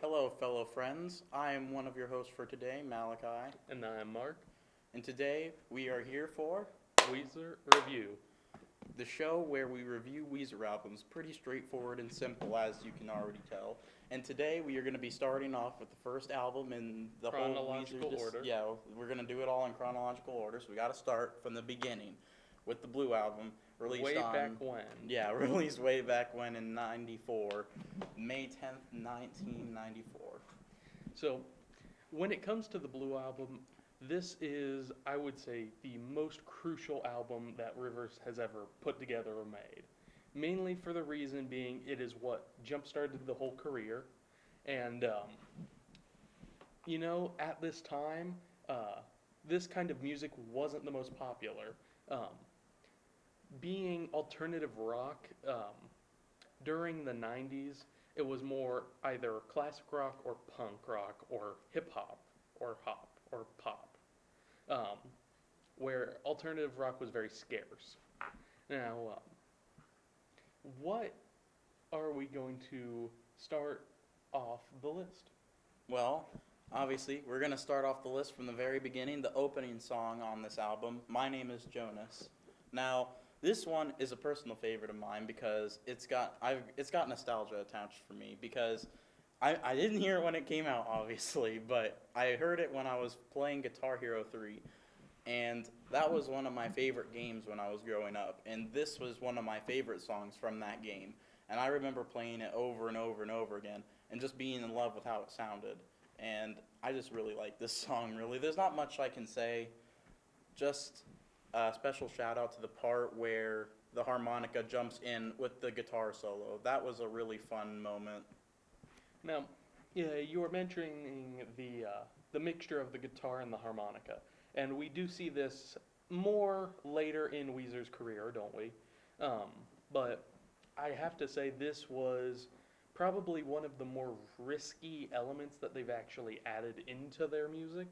Hello, fellow friends. I am one of your hosts for today, Malachi, And I'm Mark. and today we are here for Weezer Review. the show where we review Weezer albums. Pretty straightforward and simple, as you can already tell. And today we are going to be starting off with the first album in the whole Chronological Weezer. order. Yeah, we're going to do it all in chronological order. So we got to start from the beginning with the Blue album, released Way on back when. Yeah, released way back when in '94, May 10th, 1994. So, when it comes to the Blue Album, this is, I would say, the most crucial album that Rivers has ever put together or made. Mainly for the reason being it is what jump-started the whole career. And, at this time, this kind of music wasn't the most popular. Being alternative rock, during the 90s, it was more either classic rock or punk rock or hip hop or pop, um, where alternative rock was very scarce. Now, what are we going to start off the list? Well, obviously, we're going to start off the list from the very beginning, the opening song on this album, My Name is Jonas. Now, this one is a personal favorite of mine because it's got nostalgia attached for me because I didn't hear it when it came out, obviously, but I heard it when I was playing Guitar Hero 3, and that was one of my favorite games when I was growing up, and this was one of my favorite songs from that game, and I remember playing it over and over and over again, and just being in love with how it sounded, and I just really like this song, really. There's not much I can say, just a special shout out to the part where the harmonica jumps in with the guitar solo. That was a really fun moment. Now, yeah, you were mentioning the mixture of the guitar and the harmonica, and we do see this more later in Weezer's career, don't we? But I have to say this was probably one of the more risky elements that they've actually added into their music.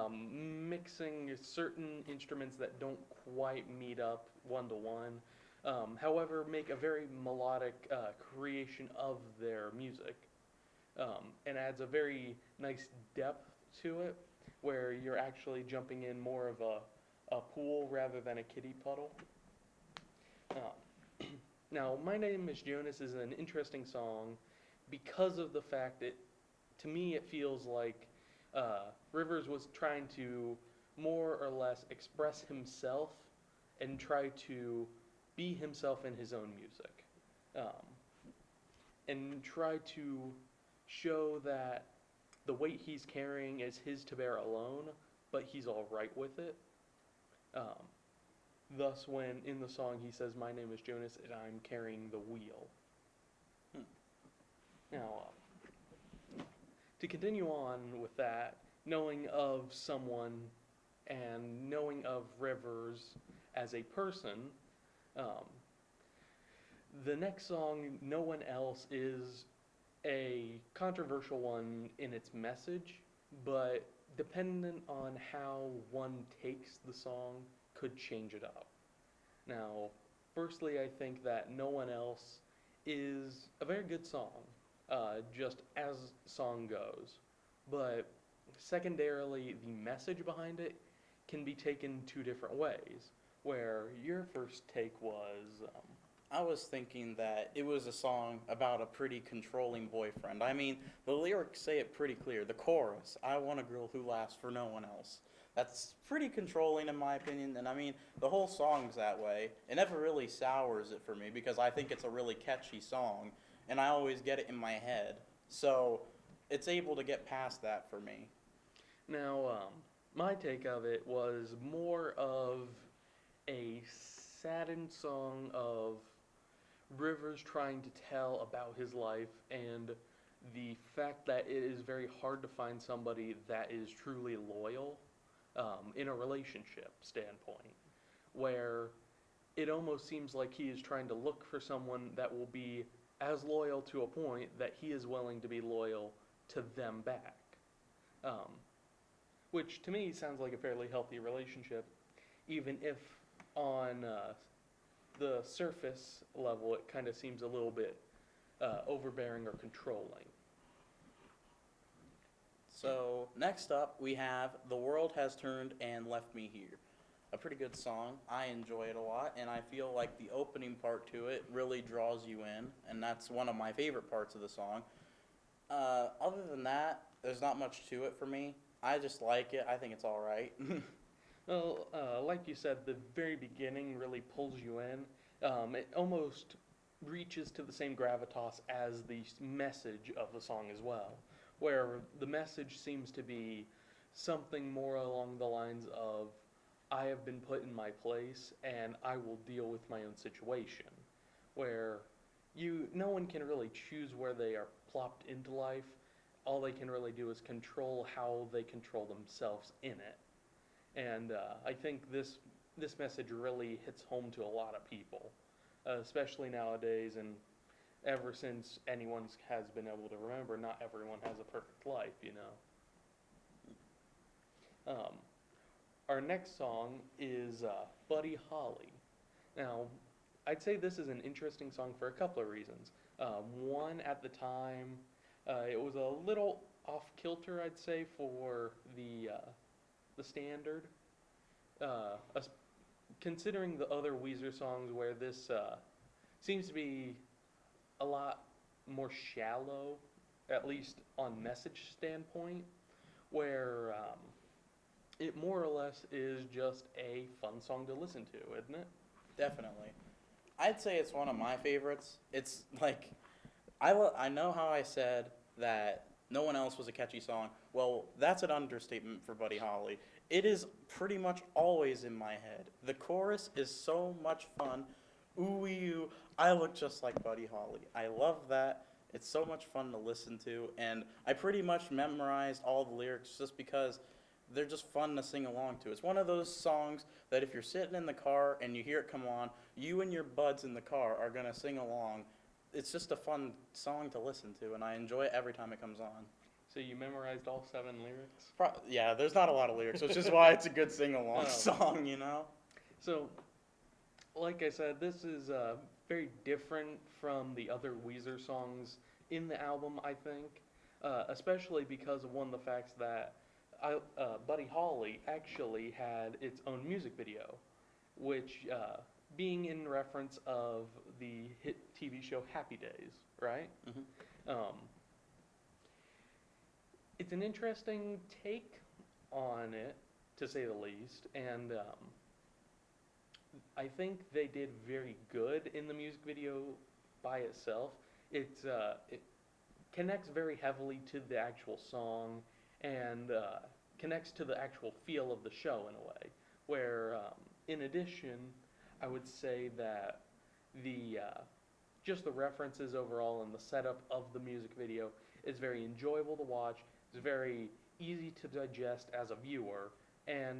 Mixing certain instruments that don't quite meet up one to one, however, make a very melodic creation of their music, and adds a very nice depth to it, where you're actually jumping in more of a pool rather than a kiddie puddle. Now, My Name is Jonas is an interesting song because of the fact that, to me, it feels like Rivers was trying to more or less express himself and try to be himself in his own music, and try to show that the weight he's carrying is his to bear alone, but he's all right with it. Thus, when in the song he says, "My name is Jonas and I'm carrying the wheel." Now, to continue on with that, knowing of someone and knowing of Rivers as a person, the next song, No One Else, is a controversial one in its message, but dependent on how one takes the song, could change it up. Now, firstly, I think that No One Else is a very good song, just as song goes, but secondarily, the message behind it can be taken two different ways, where your first take was, I was thinking that it was a song about a pretty controlling boyfriend. I mean, the lyrics say it pretty clear. The chorus, I want a girl who laughs for no one else. That's pretty controlling in my opinion, and I mean, the whole song's that way. It never really sours it for me because I think it's a really catchy song, and I always get it in my head. So, it's able to get past that for me. now, my take of it was more of a saddened song of Rivers trying to tell about his life and the fact that it is very hard to find somebody that is truly loyal, in a relationship standpoint, where it almost seems like he is trying to look for someone that will be as loyal to a point that he is willing to be loyal to them back. Um, which to me sounds like a fairly healthy relationship, even if on the surface level it kind of seems a little bit overbearing or controlling. So next up, we have "The World Has Turned and Left Me Here." A pretty good song. I enjoy it a lot, and I feel like the opening part to it really draws you in, and that's one of my favorite parts of the song. Other than that, there's not much to it for me. I just like it. I think it's all right. Well, like you said, the very beginning really pulls you in. It almost reaches to the same gravitas as the message of the song as well, where the message seems to be something more along the lines of, I have been put in my place and I will deal with my own situation, where no one can really choose where they are plopped into life. All they can really do is control how they control themselves in it. And I think this message really hits home to a lot of people, especially nowadays, and ever since anyone has been able to remember, not everyone has a perfect life, you know. Our next song is Buddy Holly. Now, I'd say this is an interesting song for a couple of reasons. One, at the time, it was a little off-kilter, I'd say, for the standard. Considering the other Weezer songs where this seems to be a lot more shallow, at least on message standpoint, where it more or less is just a fun song to listen to, isn't it? Definitely. I'd say it's one of my favorites. It's like, I know how I said that no one else was a catchy song. Well, that's an understatement for Buddy Holly. It is pretty much always in my head. The chorus is so much fun. Ooh, you, I look just like Buddy Holly. I love that. It's so much fun to listen to, and I pretty much memorized all the lyrics just because they're just fun to sing along to. It's one of those songs that if you're sitting in the car and you hear it come on, you and your buds in the car are going to sing along. It's just a fun song to listen to, and I enjoy it every time it comes on. So you memorized all 7 lyrics? Yeah, there's not a lot of lyrics, which is why it's a good sing-along Oh. song, you know? So, like I said, this is very different from the other Weezer songs in the album, I think, especially because of one of the facts that Buddy Holly actually had its own music video, which being in reference of the hit TV show Happy Days, right? Mm-hmm. It's an interesting take on it, to say the least, and I think they did very good in the music video by itself. It connects very heavily to the actual song and connects to the actual feel of the show in a way, where in addition, I would say that the just the references overall and the setup of the music video is very enjoyable to watch. It's very easy to digest as a viewer and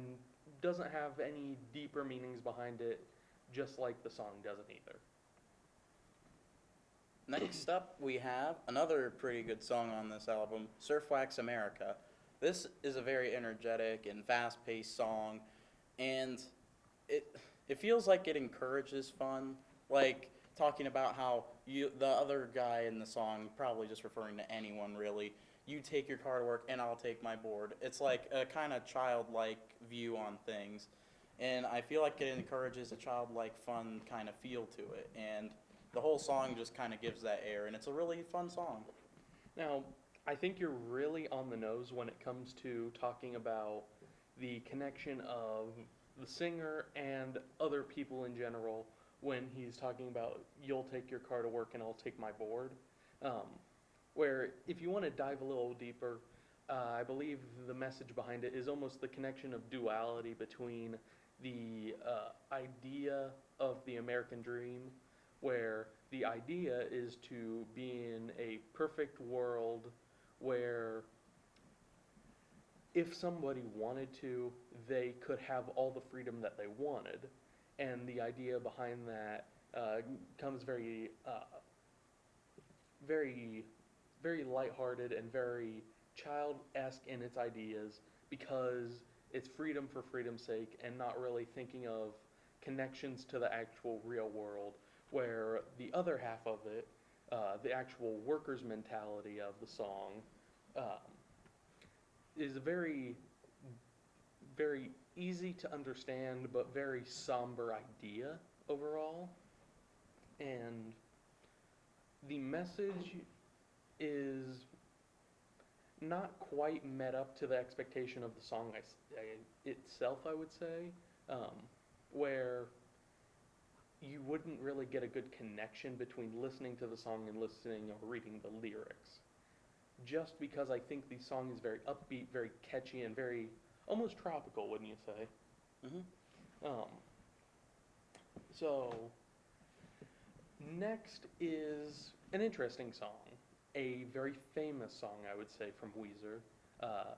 doesn't have any deeper meanings behind it, just like the song doesn't either. Next up, we have another pretty good song on this album, Surf Wax America. This is a very energetic and fast-paced song, and it feels like it encourages fun, like talking about how the other guy in the song, probably just referring to anyone really, you take your car to work and I'll take my board. It's like a kind of childlike view on things, and I feel like it encourages a childlike fun kind of feel to it, and the whole song just kind of gives that air, and it's a really fun song. Now, I think you're really on the nose when it comes to talking about the connection of the singer and other people in general when he's talking about, you'll take your car to work and I'll take my board. Where if you want to dive a little deeper, I believe the message behind it is almost the connection of duality between the idea of the American dream, where the idea is to be in a perfect world where if somebody wanted to, they could have all the freedom that they wanted. And the idea behind that comes very, very lighthearted and very child-esque in its ideas, because it's freedom for freedom's sake and not really thinking of connections to the actual real world, where the other half of it, the actual workers' mentality of the song, is a very, very easy to understand but very somber idea overall. And the message is not quite met up to the expectation of the song itself, I would say, where you wouldn't really get a good connection between listening to the song and listening or reading the lyrics. Just because I think the song is very upbeat, very catchy, and very almost tropical, wouldn't you say? Um, so, next is an interesting song, a very famous song, I would say, from Weezer,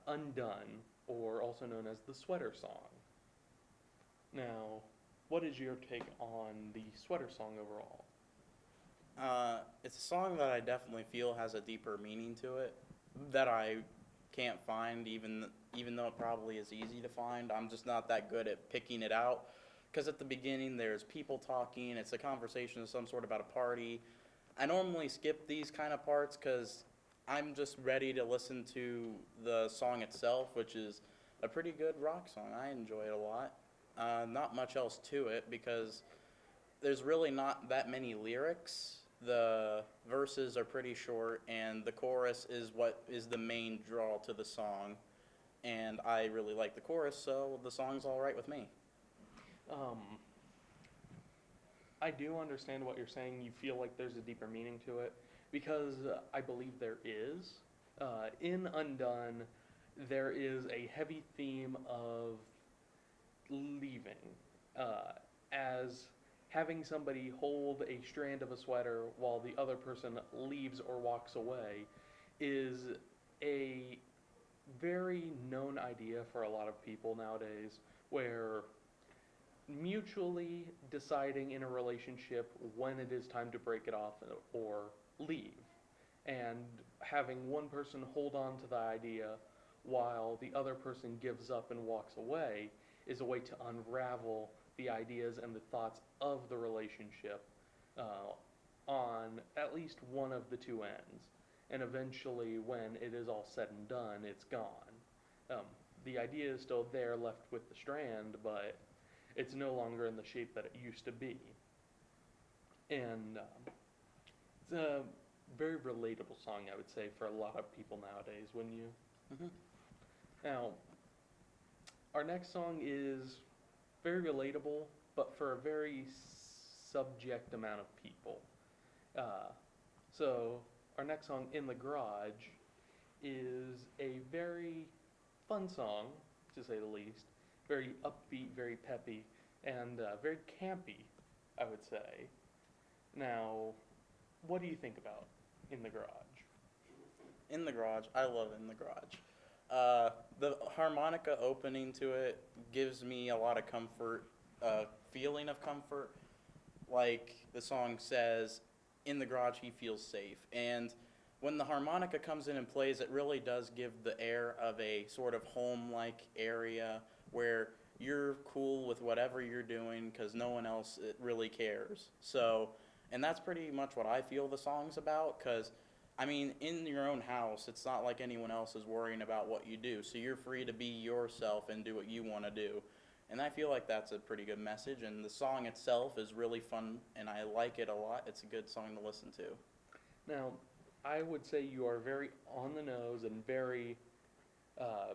Undone, or also known as the Sweater Song. Now, what is your take on the Sweater Song overall? It's a song that I definitely feel has a deeper meaning to it that I can't find, even though it probably is easy to find. I'm just not that good at picking it out. Because at the beginning, there's people talking. It's a conversation of some sort about a party. I normally skip these kind of parts because I'm just ready to listen to the song itself, which is a pretty good rock song. I enjoy it a lot. Not much else to it because there's really not that many lyrics. The verses are pretty short, and the chorus is what is the main draw to the song. And I really like the chorus, so the song's all right with me. I do understand what you're saying. You feel like there's a deeper meaning to it because I believe there is. In Undone, there is a heavy theme of leaving, as having somebody hold a strand of a sweater while the other person leaves or walks away is a very known idea for a lot of people nowadays, where mutually deciding in a relationship when it is time to break it off or leave, and having one person hold on to the idea while the other person gives up and walks away is a way to unravel the ideas and the thoughts of the relationship on at least one of the two ends. And eventually, when it is all said and done, it's gone. The idea is still there, left with the strand, but it's no longer in the shape that it used to be. And it's a very relatable song, I would say, for a lot of people nowadays, wouldn't you? Mm-hmm. Now, our next song is very relatable, but for a very subject amount of people. So, our next song, In the Garage, is a very fun song, to say the least. Very upbeat, very peppy, and very campy, I would say. Now, what do you think about In the Garage? In the Garage, I love In the Garage. The harmonica opening to it gives me a lot of comfort, feeling of comfort. Like the song says, in the garage he feels safe. And when the harmonica comes in and plays, it really does give the air of a sort of home-like area where you're cool with whatever you're doing because no one else really cares. So, and that's pretty much what I feel the song's about, because I mean, in your own house, it's not like anyone else is worrying about what you do. So you're free to be yourself and do what you want to do. And I feel like that's a pretty good message. And the song itself is really fun, and I like it a lot. It's a good song to listen to. Now, I would say you are very on the nose and very,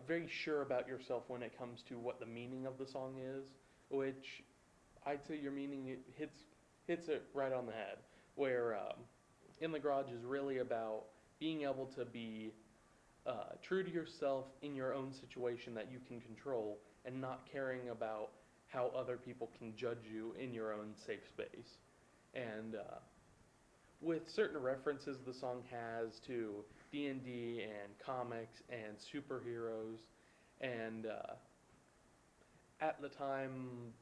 very sure about yourself when it comes to what the meaning of the song is, which I'd say your meaning hits it right on the head, where In the Garage is really about being able to be true to yourself in your own situation that you can control and not caring about how other people can judge you in your own safe space. And with certain references the song has to D&D and comics and superheroes and at the time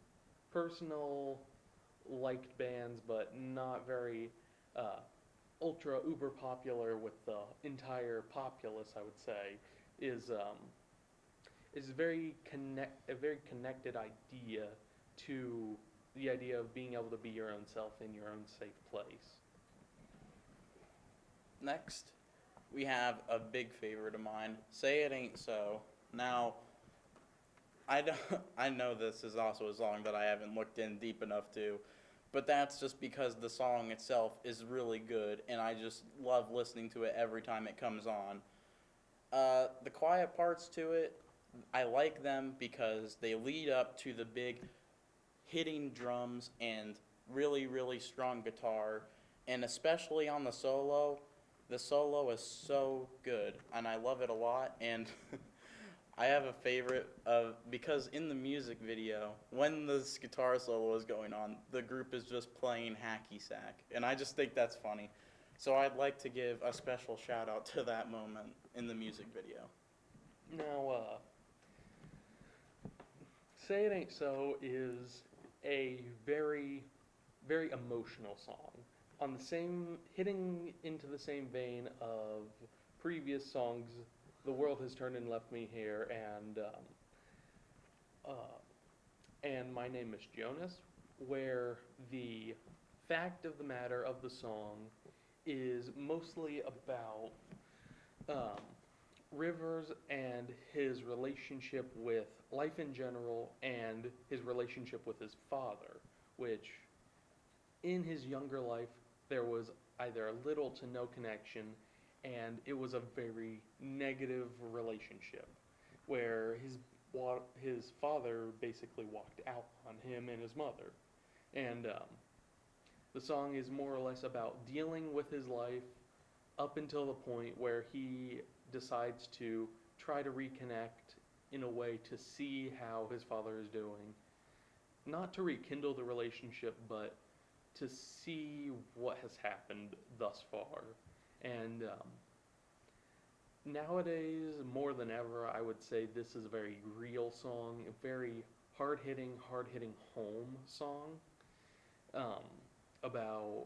personal liked bands but not very ultra uber popular with the entire populace, I would say, is a very connected idea to the idea of being able to be your own self in your own safe place. Next, we have a big favorite of mine, Say It Ain't So. Now, I, don't, I know this is also a song that I haven't looked in deep enough to, but that's just because the song itself is really good, and I just love listening to it every time it comes on. The quiet parts to it, I like them because they lead up to the big hitting drums and really, really strong guitar, and especially on the solo is so good, and I love it a lot, and I have a favorite of, because in the music video, when this guitar solo is going on, the group is just playing hacky sack, and I just think that's funny. So I'd like to give a special shout out to that moment in the music video. Now, Say It Ain't So is a very, very emotional song. On the same, hitting into the same vein of previous songs, The World Has Turned and Left Me Here, and My Name is Jonas, where the fact of the matter of the song is mostly about Rivers and his relationship with life in general and his relationship with his father, which in his younger life there was either little to no connection, and it was a very negative relationship where his father basically walked out on him and his mother. And the song is more or less about dealing with his life up until the point where he decides to try to reconnect in a way to see how his father is doing. Not to rekindle the relationship, but to see what has happened thus far. And nowadays, more than ever, I would say this is a very real song, a very hard-hitting home song about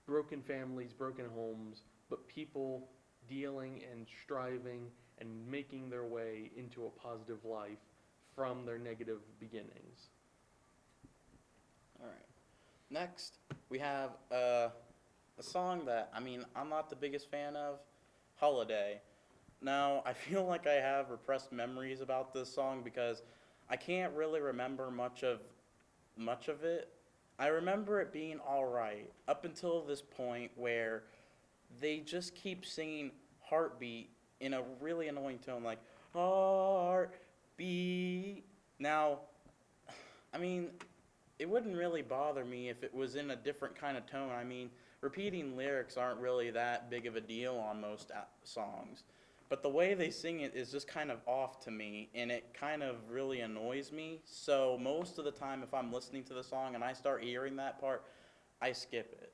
broken families, broken homes, but people dealing and striving and making their way into a positive life from their negative beginnings. All right. Next, we have a song that, I mean, I'm not the biggest fan of, Holiday. Now, I feel like I have repressed memories about this song because I can't really remember much of it. I remember it being all right up until this point where they just keep singing Heartbeat in a really annoying tone, like Heartbeat. Now, I mean, it wouldn't really bother me if it was in a different kind of tone. I mean, repeating lyrics aren't really that big of a deal on most songs. But the way they sing it is just kind of off to me, and it kind of really annoys me. So most of the time, if I'm listening to the song and I start hearing that part, I skip it.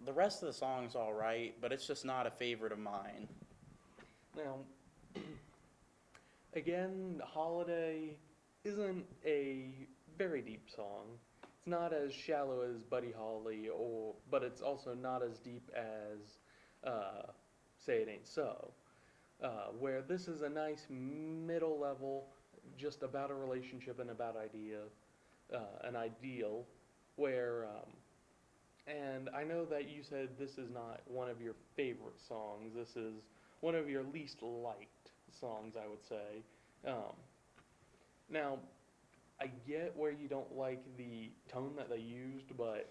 The rest of the song's all right, but it's just not a favorite of mine. Now, again, Holiday isn't a very deep song. It's not as shallow as Buddy Holly, but it's also not as deep as Say It Ain't So, where this is a nice middle level, just about a relationship and about an ideal, where, and I know that you said this is not one of your favorite songs. This is one of your least liked songs, I would say. Now, I get where you don't like the tone that they used, but,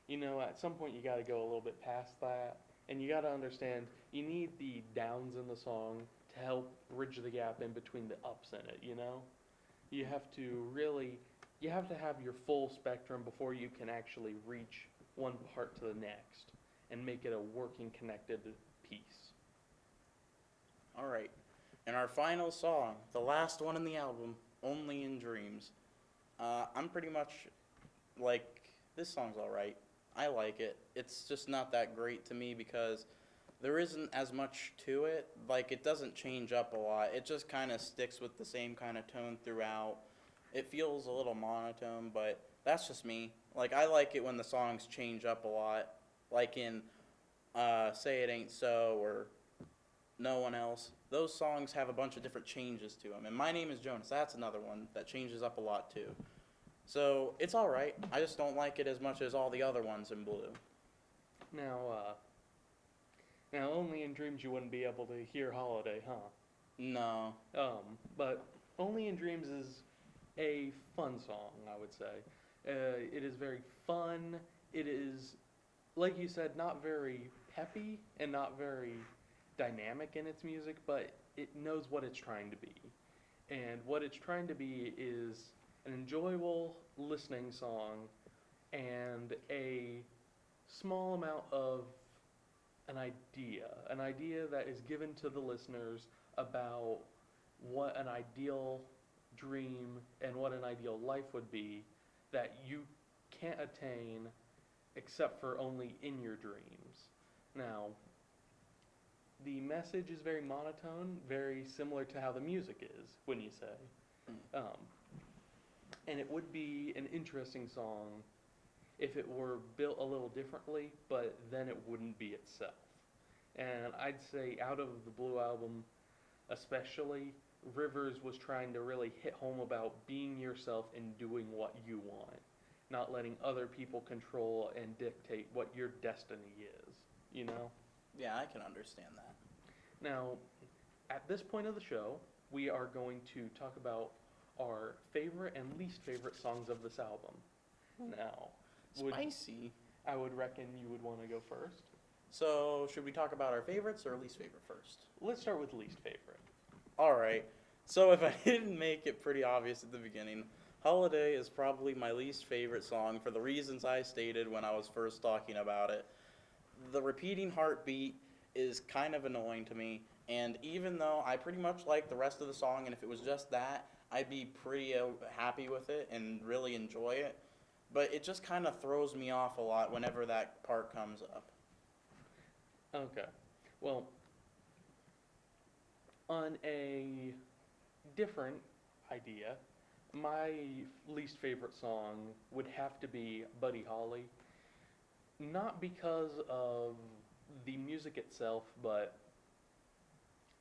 at some point you got to go a little bit past that. And you got to understand, you need the downs in the song to help bridge the gap in between the ups in it, You have to have your full spectrum before you can actually reach one part to the next and make it a working, connected piece. All right. And our final song, the last one in the album, Only in Dreams. I'm pretty much like, this song's all right. I like it. It's just not that great to me because there isn't as much to it. Like, it doesn't change up a lot. It just kind of sticks with the same kind of tone throughout. It feels a little monotone, but that's just me. Like, I like it when the songs change up a lot. Like in Say It Ain't So or No One Else. Those songs have a bunch of different changes to them. And My Name is Jonas, that's another one that changes up a lot too. So it's all right. I just don't like it as much as all the other ones in Blue. Now, Now, only in dreams you wouldn't be able to hear Holiday, huh? No. But Only in Dreams is a fun song, I would say. It is very fun. It is, like you said, not very peppy and not very dynamic in its music, but it knows what it's trying to be. And what it's trying to be is an enjoyable listening song and a small amount of an idea that is given to the listeners about what an ideal dream and what an ideal life would be that you can't attain except for only in your dreams. Now, the message is very monotone, very similar to how the music is, when you say. Um, and it would be an interesting song if it were built a little differently, but then it wouldn't be itself. And I'd say out of the Blue Album, especially, Rivers was trying to really hit home about being yourself and doing what you want, not letting other people control and dictate what your destiny is, you know? Yeah, I can understand that. Now, at this point of the show, we are going to talk about our favorite and least favorite songs of this album. Now, Spicy. I would reckon you would want to go first. So, should we talk about our favorites or least favorite first? Let's start with least favorite. Alright. So, if I didn't make it pretty obvious at the beginning, Holiday is probably my least favorite song for the reasons I stated when I was first talking about it. The repeating heartbeat is kind of annoying to me, and even though I pretty much like the rest of the song, and if it was just that, I'd be pretty happy with it and really enjoy it, but it just kind of throws me off a lot whenever that part comes up. Okay. Well, on a different idea, my least favorite song would have to be Buddy Holly. Not because of the music itself, but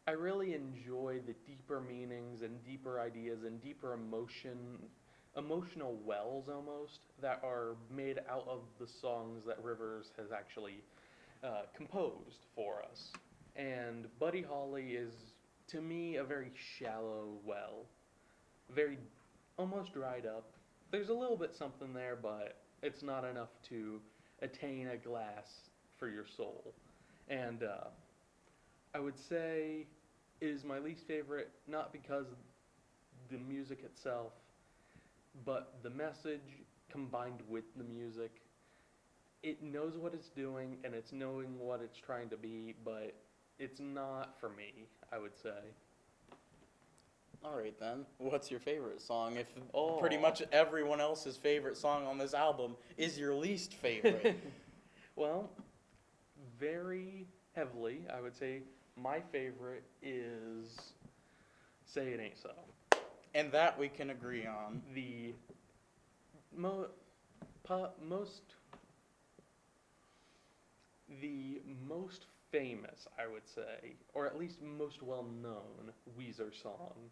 I really enjoy the deeper meanings and deeper ideas and deeper emotional wells almost, that are made out of the songs that Rivers has actually composed for us. And Buddy Holly is, to me, a very shallow well, very almost dried up. There's a little bit something there, but it's not enough to attain a glass for your soul. And I would say it is my least favorite, not because the music itself, but the message combined with the music. It knows what it's doing and it's knowing what it's trying to be, but it's not for me, I would say. Alright then, what's your favorite song if Oh. pretty much everyone else's favorite song on this album is your least favorite? Well, very heavily, I would say my favorite is Say It Ain't So. And that we can agree on. The most famous, I would say, or at least most well-known Weezer song.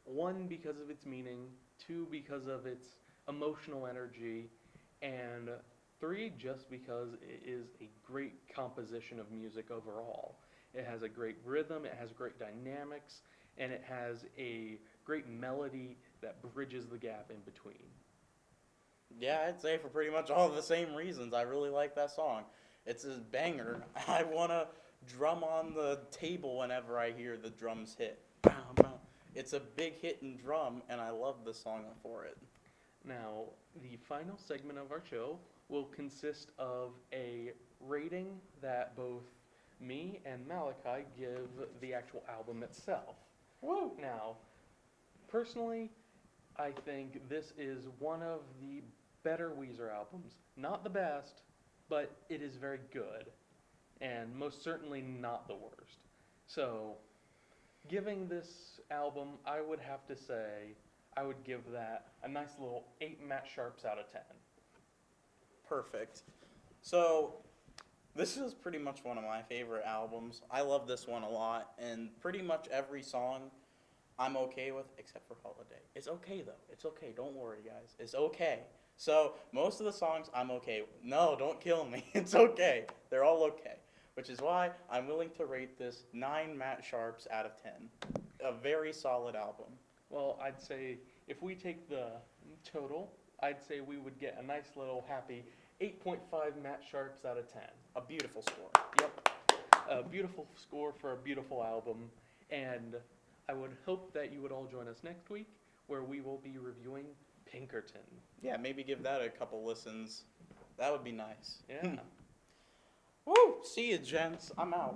One, because of its meaning, two, because of its emotional energy, and three, just because it is a great composition of music overall. It has a great rhythm, it has great dynamics, and it has a great melody that bridges the gap in between. Yeah, I'd say for pretty much all the same reasons. I really like that song. It's a banger. I want to drum on the table whenever I hear the drums hit. Bow, bow. It's a big hitting drum, and I love the song for it. Now, the final segment of our show will consist of a rating that both me and Malachi give the actual album itself. Woo! Now, personally, I think this is one of the better Weezer albums. Not the best, but it is very good, and most certainly not the worst. So, giving this album, I would have to say, I would give that a nice little 8 Matt Sharps out of 10. Perfect. So, this is pretty much one of my favorite albums. I love this one a lot, and pretty much every song I'm okay with, except for Holiday. It's okay, though. It's okay. Don't worry, guys. It's okay. So, most of the songs I'm okay with. No, don't kill me. It's okay. They're all okay. which is why I'm willing to rate this 9 Matt Sharps out of 10. A very solid album. Well, I'd say if we take the total, I'd say we would get a nice little happy 8.5 Matt Sharps out of 10. A beautiful score. Yep. A beautiful score for a beautiful album. And I would hope that you would all join us next week where we will be reviewing Pinkerton. Yeah, maybe give that a couple listens. That would be nice. Yeah. Woo! See you, gents. I'm out.